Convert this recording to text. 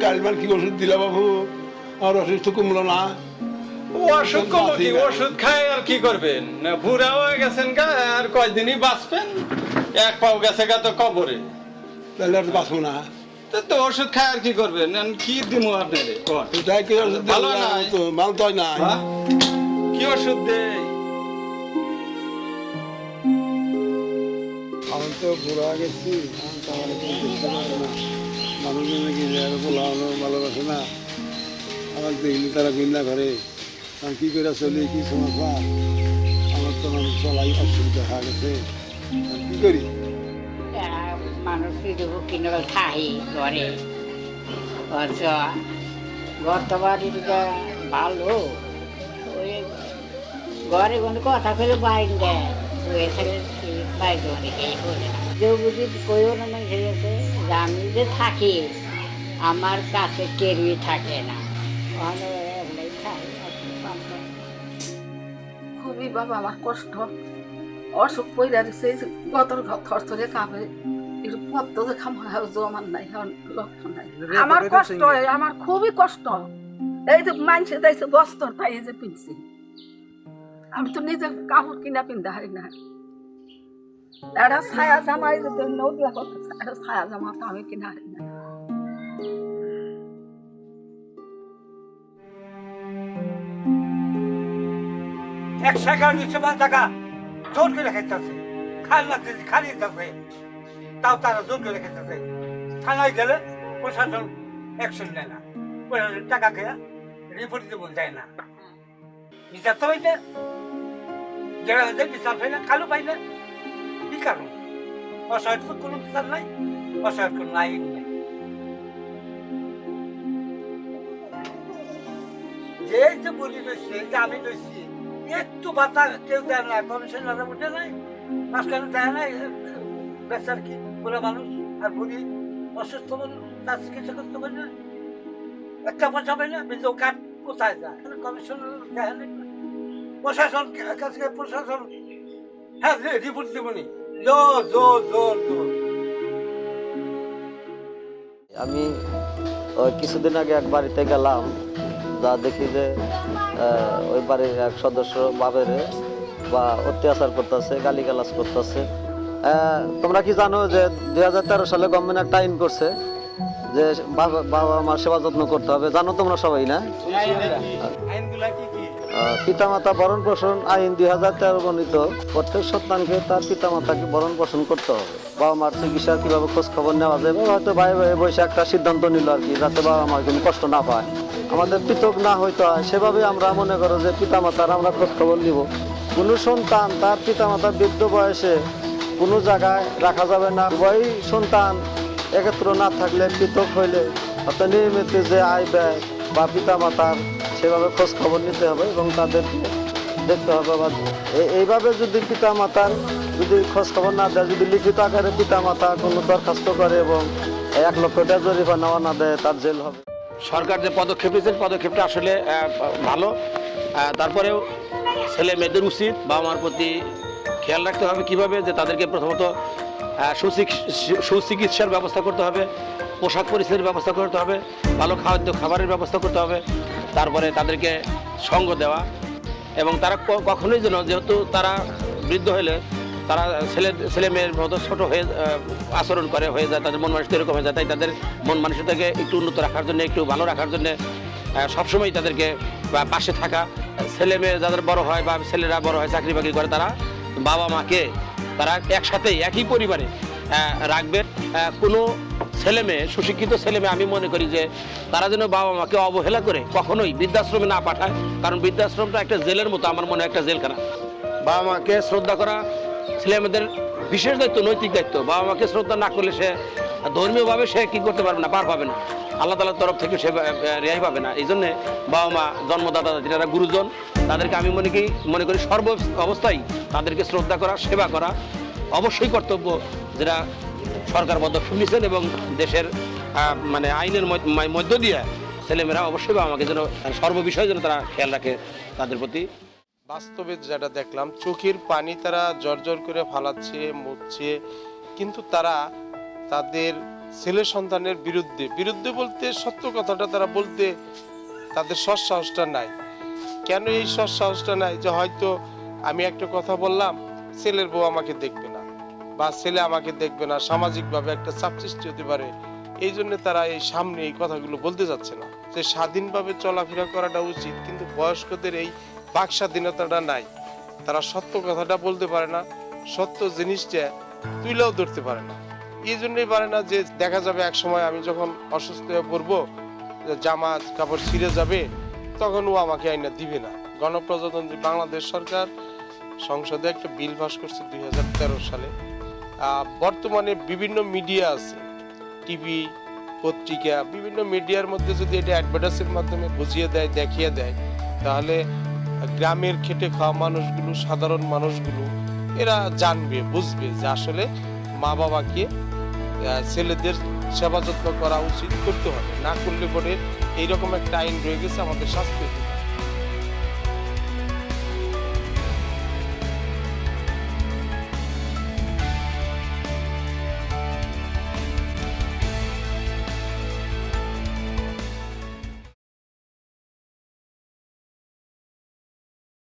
কালবার কি ওষুধ দিলা বাবু? আর অসুস্থ কমলো না। অসুখ কমলো কি? ওষুধ খায় আর কি করবেন? বুড়া হয়ে গেছেন গা, আর কয়দিনই বাঁচবেন। এক পাও গেছে গা তো কবরে। তাহলে আর বাঁচবো না। তো ওষুধ খায় আর কি করবেন? কি দিমু আপনারে? তাই কি ওষুধ ভালো দিলা? নাই। তো ভালো তো হয় না। কি ওষুধ দেয়? আমি তো বুড়া গেছি, আমি তো আমার একটু দেখতে পারে না। মানুষজনে কি বলানো ভালোবাসে না। আমার দেখলি তারা ঘৃণা করে। আমি কি করে চলি, কি সমস্যা? আমার তো মানুষ চলাই অসুবিধা হয়ে গেছে। আমি কি করি? মানুষ কিনে খাই ঘরে ঘর তো বাড়িটা ভালো ওই ঘরে কোনো কথা কইলে বাইক দেয় বাইক অনেকেই করে না কেউ বুঝি কইও না ঠিক আছে যে আমি যে থাকি আমার কাছে কেউই থাকে না খাই খুবই বাবা আমার কষ্ট অসুখ পইরা দিছে গতর থরথরে কাঁপে একটু পত্ত যে খামা জমান নাই লক্ষণ নাই আমার কষ্ট আমার খুবই কষ্ট এই যে মানুষে যাইছে বস্তর তাই যে পিনছি আমি তো নিজে কাপড় কিনা পিনতে হারি না একটা ছায়া জামা এই যে নদীয়া কথা একটা ছায়া জামা তো আমি কিনা হারি না এক টাকা 200 টাকা জোর করে খাইতেছে খাল লাগতেছে খালি যাচ্ছে তাও তারা জোর করে খাইতেছে থানায় গেলে প্রশাসন অ্যাকশন নেয় না প্রশাসন টাকা খেয়ে রিপোর্ট দেবো যায় না বিচার তো হইতে যারা বিচার পাই না কালো পাই না কি কারণ অসহায় তো কোনো বিচার নাই অসহায় কোনো আইন নেই যে যে বলি রয়েছে যে আমি রয়েছি একটু বাতা কেউ দেয় না কমিশনাররা উঠে নাই মাঝখানে দেয় না বেচার কি পুরো মানুষ আর বুড়ি অসুস্থ মানুষ তার চিকিৎসা করতে পারে না একটা পয়সা পাই না বিজয় কার্ড কোথায় যায় কমিশনার দেয় না প্রশাসন কাছে প্রশাসন হ্যাঁ রিপোর্ট দেবনি জোর জোর জোর জোর আমি কিছুদিন আগে এক বাড়িতে গেলাম যা দেখি যে ওই বাড়ির এক সদস্য বাবেরে বা অত্যাচার করতেছে গালিগালাজ করতেছে তোমরা কি জানো যে 2013 সালে গভর্নমেন্ট একটা আইন করছে যে বাবা মার সেবা যত্ন করতে হবে জানো তোমরা সবাই না পিতামাতা ভরণ পোষণ আইন 2013 বর্ণিত প্রত্যেক সন্তানকে তার পিতামাতাকে ভরণ পোষণ করতে হবে বাবা মার চিকিৎসা কিভাবে খোঁজ খবর নেওয়া যায় হয়তো ভাই ভাই বসে একটা সিদ্ধান্ত নিল আর কি যাতে বাবা মার কোনো কষ্ট না পায় আমাদের পৃথক না হইতে হয় সেভাবে আমরা মনে করো যে পিতামাতার আমরা খোঁজ খবর নিব কোনো সন্তান তার পিতামাতার বৃদ্ধ বয়সে কোনো জায়গায় রাখা যাবে না উভয় সন্তান একত্র না থাকলে পৃথক হইলে অর্থাৎ নিয়মিত যে আয় ব্যয় বা পিতামাতার সেভাবে খোঁজ খবর নিতে হবে এবং তাদেরকে দেখতে হবে বা এইভাবে যদি পিতামাতার যদি খোঁজ খবর না দেয় যদি লিখিত আকারে পিতামাতা কোনো দরখাস্ত করে এবং 1 লক্ষ টাকা জরিমানা না দেয় তার জেল হবে সরকার যে পদক্ষেপ নিয়েছে পদক্ষেপটা আসলে ভালো তারপরেও ছেলে মেয়েদের উচিত বাবা মার প্রতি খেয়াল রাখতে হবে কিভাবে যে তাদেরকে প্রথমত সুচিকিৎসার ব্যবস্থা করতে হবে পোশাক পরিচ্ছদের ব্যবস্থা করতে হবে ভালো খাবারের ব্যবস্থা করতে হবে তারপরে তাদেরকে সঙ্গ দেওয়া এবং তারা কখনোই যেন যেহেতু তারা বৃদ্ধ হলে তারা ছেলে মেয়ের মতো ছোটো হয়ে আচরণ করে হয়ে যায় তাদের মন মানসিকতা এরকম হয়ে যায় তাই তাদের মন মানসিকতাকে একটু উন্নত রাখার জন্য একটু ভালো রাখার জন্য সবসময় তাদেরকে পাশে থাকা ছেলে মেয়ে যাদের বড় হয় বা ছেলেরা বড় হয় চাকরি বাকরি করে তারা বাবা মাকে তারা একসাথে একই পরিবারে রাখবে কোনো ছেলে মেয়ে সুশিক্ষিত ছেলে মেয়ে আমি মনে করি যে তারা যেন বাবা মাকে অবহেলা করে কখনোই বৃদ্ধাশ্রমে না পাঠায় কারণ বৃদ্ধাশ্রমটা একটা জেলের মতো আমার মনে হয় একটা জেলখানা বাবা মাকে শ্রদ্ধা করা ছেলে মেয়েদের বিশেষ দায়িত্ব নৈতিক দায়িত্ব বাবা মাকে শ্রদ্ধা না করলে সে ধর্মীয়ভাবে সে কী করতে পারবে না পার পাবে না আল্লাহ তাআলার তরফ থেকে সে রেহাই পাবে না এই জন্যে বাবা মা জন্মদাতা যারা গুরুজন তাদেরকে আমি মনে করি সর্ব অবস্থায় তাদেরকে শ্রদ্ধা করা সেবা করা অবশ্যই কর্তব্য যেটা সরকার পদক্ষেপ নিয়েছেন এবং দেশের মানে আইনের মধ্য দিয়ে ছেলেমেয়েরা অবশ্যই বাবা মাকে যেন সর্ববিষয়ে যেন তারা খেয়াল রাখে তাদের প্রতি বাস্তবে যেটা দেখলাম চোখের পানি তারা জর্জর করে ফালাচ্ছে মুছছে কিন্তু তারা তাদের ছেলে সন্তানের বিরুদ্ধে বিরুদ্ধে বলতে সত্য কথাটা তারা বলতে তাদের সৎসাহসটা নাই। কেন এই সৎসাহসটা নাই? যে হয়তো আমি একটা কথা বললাম, ছেলের বউ আমাকে দেখবে না বা ছেলে আমাকে দেখবে না, সামাজিকভাবে একটা চাপ সৃষ্টি হতে পারে, এই জন্য তারা এই সামনে এই কথাগুলো বলতে যাচ্ছে না। যে স্বাধীনভাবে চলাফেরা করাটা উচিত, কিন্তু বয়স্কদের এই বাক স্বাধীনতাটা নাই। তারা সত্য কথাটা বলতে পারে না, সত্য জিনিসটা তুইলেও ধরতে পারে না। এই জন্যই পারে না যে দেখা যাবে এক সময় আমি যখন অসুস্থ হয়ে পড়বো, জামা কাপড় ছিঁড়ে যাবে, তখন ও আমাকে আইনা দিবে না। গণপ্রজাতন্ত্রী বাংলাদেশ সরকার সংসদে একটা বিল পাস করছে 2013 সালে। বর্তমানে বিভিন্ন মিডিয়া আছে, টিভি, পত্রিকা, বিভিন্ন মিডিয়ার মধ্যে যদি এটা অ্যাডভার্টাইজের মাধ্যমে বুঝিয়ে দেয়, দেখিয়ে দেয়, তাহলে গ্রামের খেটে খাওয়া মানুষগুলো, সাধারণ মানুষগুলো এরা জানবে, বুঝবে যে আসলে মা বাবাকে ছেলেদের সেবা যত্ন করা উচিত, করতে হবে। না করলে পরে এইরকম একটা আইন রয়ে গেছে, আমাদের শাস্তি